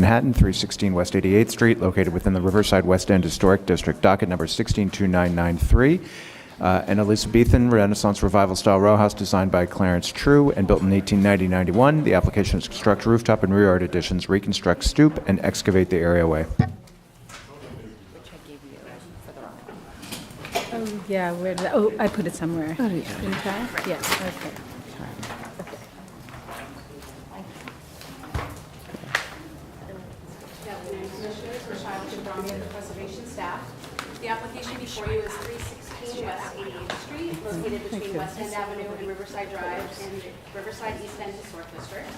Manhattan, 316 West 88th Street, located within the Riverside West End Historic District, docket number 162993. An Elizabethan Renaissance Revival-style row house designed by Clarence True and built in 1890-91. The application is to construct rooftop and rear yard additions, reconstruct stoop, and excavate the areaway. Oh, yeah, where did, oh, I put it somewhere. Oh, yeah. Didn't I? Yeah, okay. The preservation staff. The application before you is 316 West 88th Street, located between West End Avenue and Riverside Drive in the Riverside East End Historic District.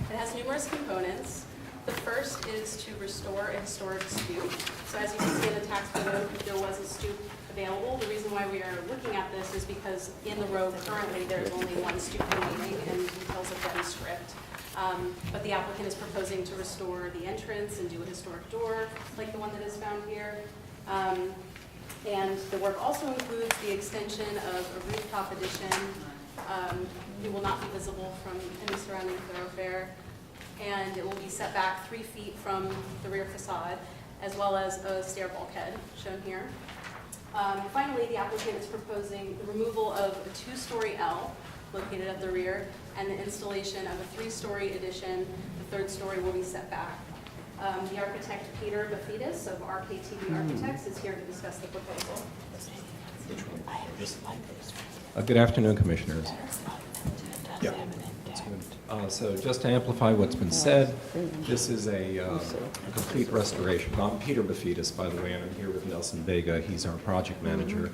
It has numerous components. The first is to restore a historic stoop. So as you can see in the tax code, there was a stoop available. The reason why we are looking at this is because in the road currently there's only one stoop remaining and details have been stripped. But the applicant is proposing to restore the entrance and do a historic door like the one that is found here. And the work also includes the extension of a rooftop addition. It will not be visible from any surrounding thoroughfare. And it will be set back 3 feet from the rear facade, as well as a stair bulkhead shown here. Finally, the applicant is proposing the removal of a 2-story L located at the rear and the installation of a 3-story addition. The 3rd story will be set back. The architect Peter Bafidis of RKTV Architects is here to discuss the proposal. Good afternoon, Commissioners. So just to amplify what's been said, this is a complete restoration. I'm Peter Bafidis, by the way, and I'm here with Nelson Vega. He's our project manager,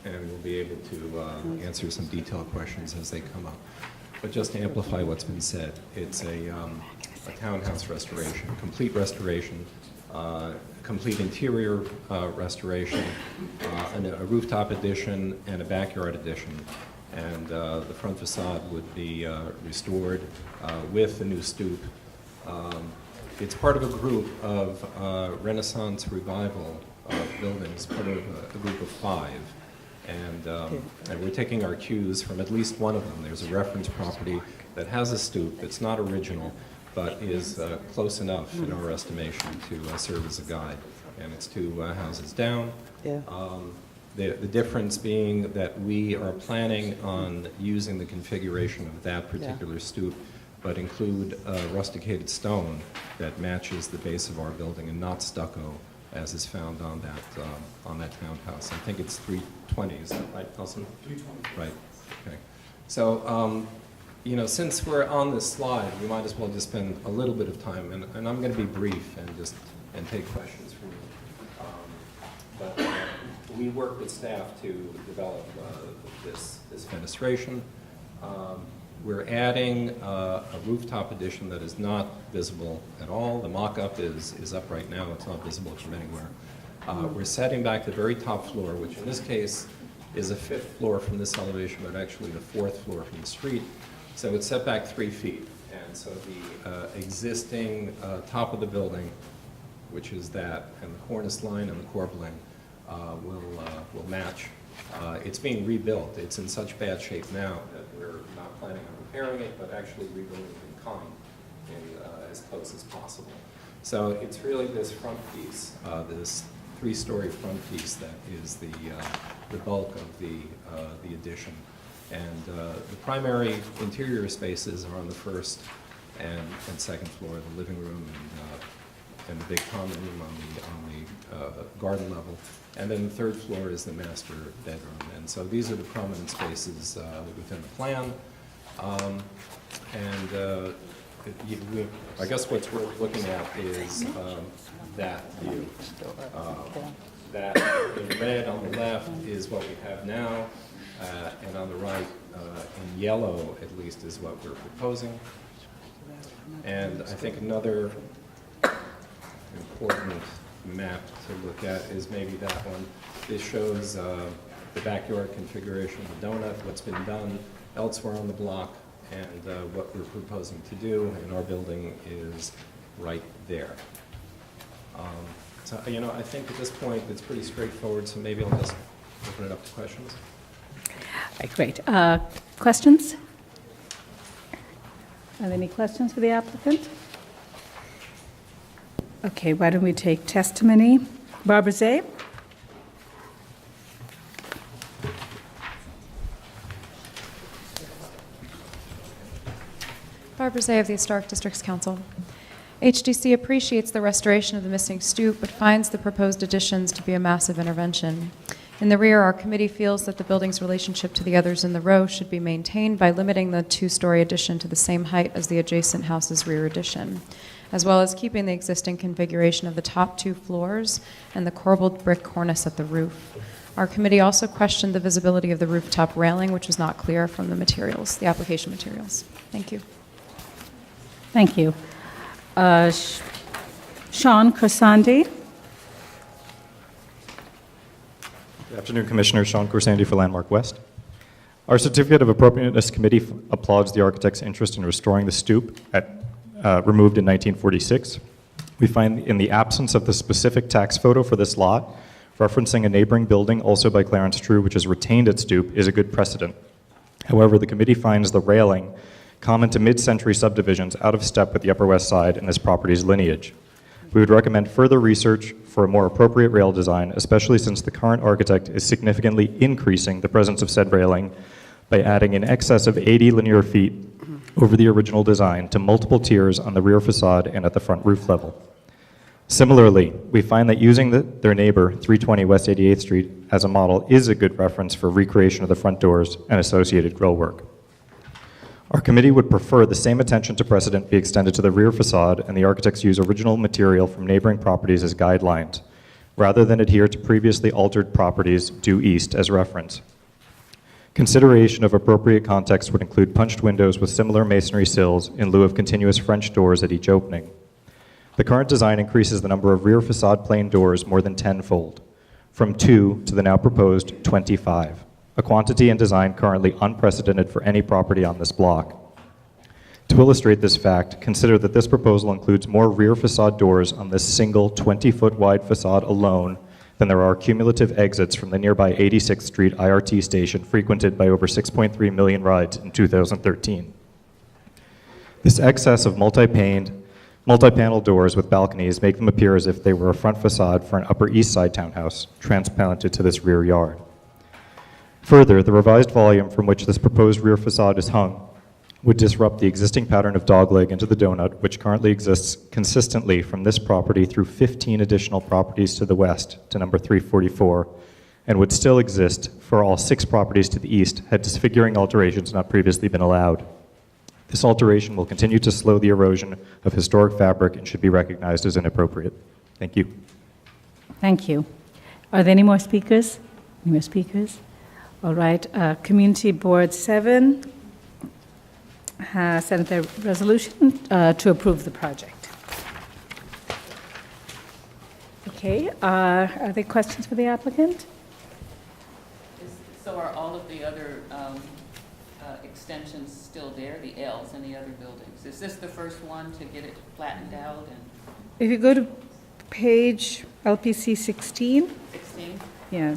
and we'll be able to answer some detailed questions as they come up. But just to amplify what's been said, it's a townhouse restoration, complete restoration, complete interior restoration, and a rooftop addition and a backyard addition. And the front facade would be restored with a new stoop. It's part of a group of Renaissance Revival buildings, part of a group of 5. And we're taking our cues from at least one of them. There's a reference property that has a stoop. It's not original, but is close enough in our estimation to serve as a guide. And it's 2 houses down. Yeah. The difference being that we are planning on using the configuration of that particular stoop, but include rusticated stone that matches the base of our building and not stucco, as is found on that townhouse. I think it's 320, is that right, Nelson? 320. Right, okay. So, you know, since we're on this slide, we might as well just spend a little bit of time, and I'm going to be brief and take questions from you. We work with staff to develop this fenestration. We're adding a rooftop addition that is not visible at all. The mock-up is up right now. It's not visible from anywhere. We're setting back the very top floor, which in this case is a 5th floor from this elevation, but actually the 4th floor from the street. So it's set back 3 feet. And so the existing top of the building, which is that, and the cornice line and the corbelling, will match. It's being rebuilt. It's in such bad shape now that we're not planning on repairing it, but actually rebuilding it in kind, as close as possible. So it's really this front piece, this 3-story front piece, that is the bulk of the addition. And the primary interior spaces are on the 1st and 2nd floor, the living room and the big common room on the garden level. And then the 3rd floor is the master bedroom. And so these are the prominent spaces within the plan. I guess what's worth looking at is that view. That in red on the left is what we have now, and on the right, in yellow at least, is what we're proposing. And I think another important map to look at is maybe that one. This shows the backyard configuration of the donut, what's been done elsewhere on the block, and what we're proposing to do in our building is right there. So, you know, I think at this point it's pretty straightforward, so maybe I'll just open it up to questions. All right, great. Questions? Are there any questions for the applicant? Okay, why don't we take testimony? Barbara Zay? Barbara Zay of the Historic Districts Council. HDC appreciates the restoration of the missing stoop, but finds the proposed additions to be a massive intervention. In the rear, our committee feels that the building's relationship to the others in the row should be maintained by limiting the two-story addition to the same height as the adjacent house's rear addition, as well as keeping the existing configuration of the top 2 floors and the corbelled brick cornice at the roof. Our committee also questioned the visibility of the rooftop railing, which was not clear from the materials, the application materials. Thank you. Thank you. Sean Corsandi? Good afternoon, Commissioner. Sean Corsandi for Landmark West. Our Certificate of Appropriateness Committee applauds the architect's interest in restoring the stoop removed in 1946. We find in the absence of the specific tax photo for this lot, referencing a neighboring building also by Clarence True, which has retained its stoop, is a good precedent. However, the committee finds the railing common to mid-century subdivisions out of step with the Upper West Side and this property's lineage. We would recommend further research for a more appropriate rail design, especially since the current architect is significantly increasing the presence of said railing by adding in excess of 80 linear feet over the original design to multiple tiers on the rear facade and at the front roof level. Similarly, we find that using their neighbor, 320 West 88th Street, as a model is a good reference for recreation of the front doors and associated grille work. Our committee would prefer the same attention to precedent be extended to the rear facade and the architects use original material from neighboring properties as guidelines, rather than adhere to previously altered properties due east as reference. Consideration of appropriate context would include punched windows with similar masonry sills in lieu of continuous French doors at each opening. The current design increases the number of rear facade plane doors more than tenfold, from 2 to the now proposed 25. A quantity and design currently unprecedented for any property on this block. To illustrate this fact, consider that this proposal includes more rear facade doors on this single 20-foot wide facade alone than there are cumulative exits from the nearby 86th Street IRT station frequented by over 6.3 million rides in 2013. This excess of multi-panel doors with balconies make them appear as if they were a front facade for an Upper East Side townhouse transplanted to this rear yard. Further, the revised volume from which this proposed rear facade is hung would disrupt the existing pattern of dogleg into the donut, which currently exists consistently from this property through 15 additional properties to the west to number 344, and would still exist for all 6 properties to the east had disfiguring alterations not previously been allowed. This alteration will continue to slow the erosion of historic fabric and should be recognized as inappropriate. Thank you. Thank you. Are there any more speakers? Any more speakers? All right. Community Board 7 has sent their resolution to approve the project. Okay. Are there questions for the applicant? So are all of the other extensions still there, the Ls in the other buildings? Is this the first one to get it flattened out and If you go to page LPC 16, 16? yeah,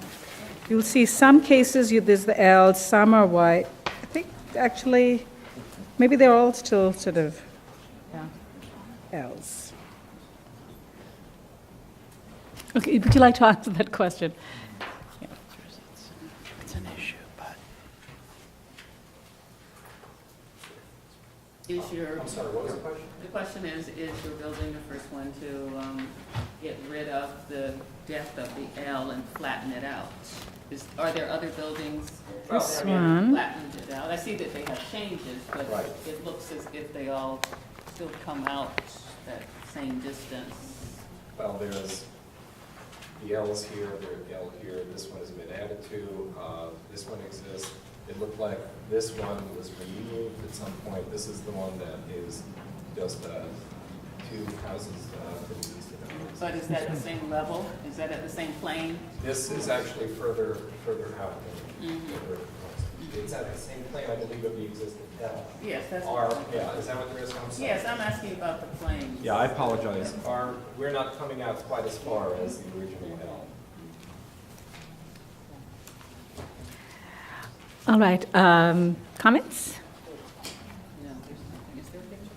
you'll see some cases there's the Ls, some are white. I think actually, maybe they're all still sort of Ls. Okay, would you like to answer that question? It's an issue, but... Is your, the question is your building the first one to get rid of the depth of the L and flatten it out? Are there other buildings This that one. have flattened it out? I see that they have changes, but it looks as if they all still come out that same distance. Well, there's the L's here, there's the L here, this one has been added to, this one exists. It looked like this one was removed at some point. This is the one that is just 2 houses to the east of it. But is that the same level? Is that at the same plane? This is actually further out. It's at the same plane, I believe, of the existing L. Yes, that's. Yeah, is that what there is? I'm sorry. Yes, I'm asking about the plane. Yeah, I apologize. We're not coming out quite as far as the original L. All right, comments? No, there's nothing. Is there a picture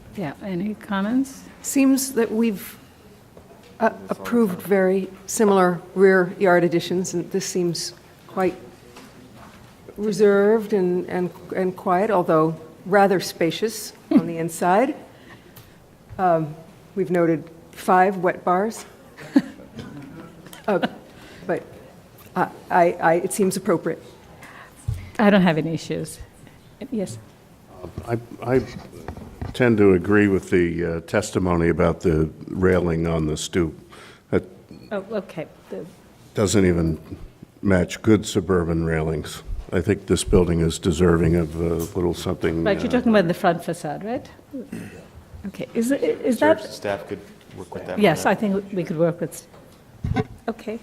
of Yeah, any comments? Seems that we've approved very similar rear yard additions, and this seems quite reserved and quiet, although rather spacious on the inside. We've noted 5 wet bars. But it seems appropriate. I don't have any issues. Yes? I tend to agree with the testimony about the railing on the stoop. That Oh, okay. doesn't even match good suburban railings. I think this building is deserving of a little something. Right, you're talking about the front facade, right? Okay, is that? Staff could work with that. Yes, I think we could work with, okay.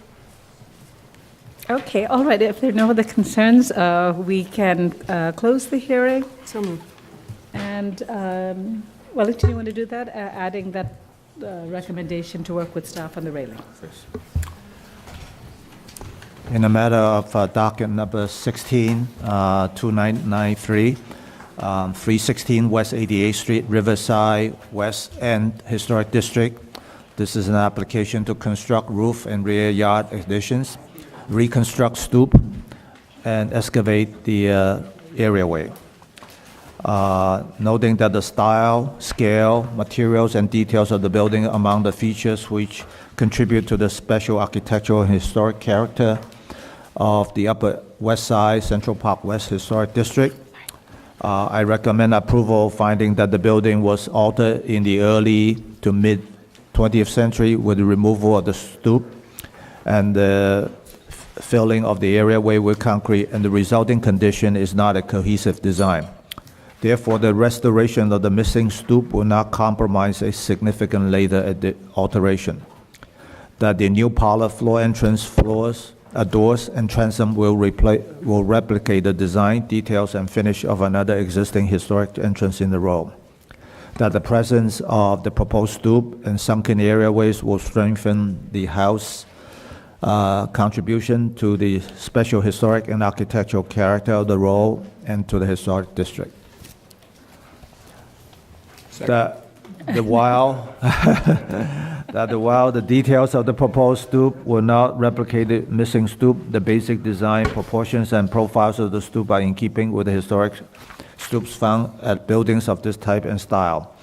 Okay, all right, if there are no other concerns, we can close the hearing. So moved. And, Wellington, you want to do that, adding that recommendation to work with staff on the railing? In the matter of docket number 16, 2993, 316 West 88th Street, Riverside, West End Historic District. This is an application to construct roof and rear yard additions, reconstruct stoop, and excavate the areaway. Noting that the style, scale, materials, and details of the building are among the features which contribute to the special architectural and historic character of the Upper West Side Central Park West Historic District. I recommend approval, finding that the building was altered in the early to mid 20th century with the removal of the stoop and the filling of the areaway with concrete, and the resulting condition is not a cohesive design. Therefore, the restoration of the missing stoop will not compromise a significant later alteration. That the new parlor floor entrance floors, doors, and transom will replicate the design, details, and finish of another existing historic entrance in the row. That the presence of the proposed stoop and sunken areaways will strengthen the house contribution to the special historic and architectural character of the row and to the historic district. That while the details of the proposed stoop will not replicate the missing stoop, the basic design, proportions, and profiles of the stoop are in keeping with the historic stoops found at buildings of this type and style.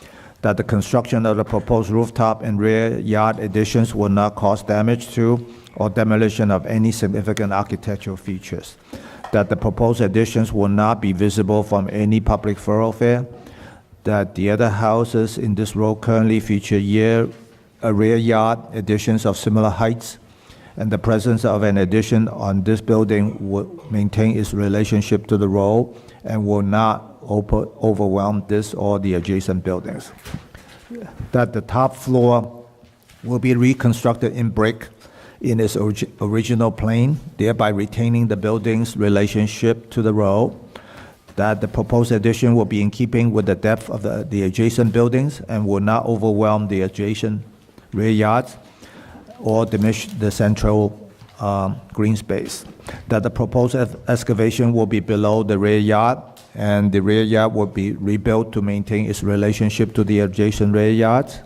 That the construction of the proposed rooftop and rear yard additions will not cause damage to or demolition of any significant architectural features. That the proposed additions will not be visible from any public thoroughfare. That the other houses in this row currently feature rear yard additions of similar heights, and the presence of an addition on this building will maintain its relationship to the row and will not overwhelm this or the adjacent buildings. That the top floor will be reconstructed in brick in its original plane, thereby retaining the building's relationship to the row. That the proposed addition will be in keeping with the depth of the adjacent buildings and will not overwhelm the adjacent rear yards or diminish the central green space. That the proposed excavation will be below the rear yard, and the rear yard will be rebuilt to maintain its relationship to the adjacent rear yards.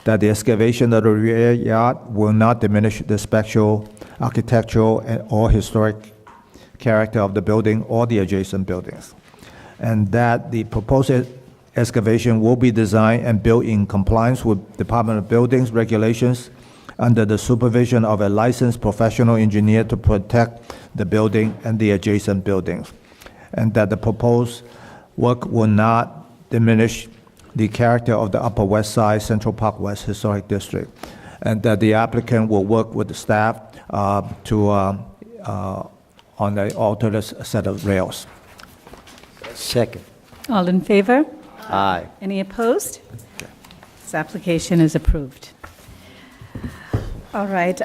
That the excavation of the rear yard will not diminish the special architectural or historic character of the building or the adjacent buildings. And that the proposed excavation will be designed and built in compliance with Department of Buildings regulations under the supervision of a licensed professional engineer to protect the building and the adjacent buildings. And that the proposed work will not diminish the character of the Upper West Side Central Park West Historic District. And that the applicant will work with the staff on the alternate set of rails. Second. All in favor? Aye. Any opposed? This application is approved. All right,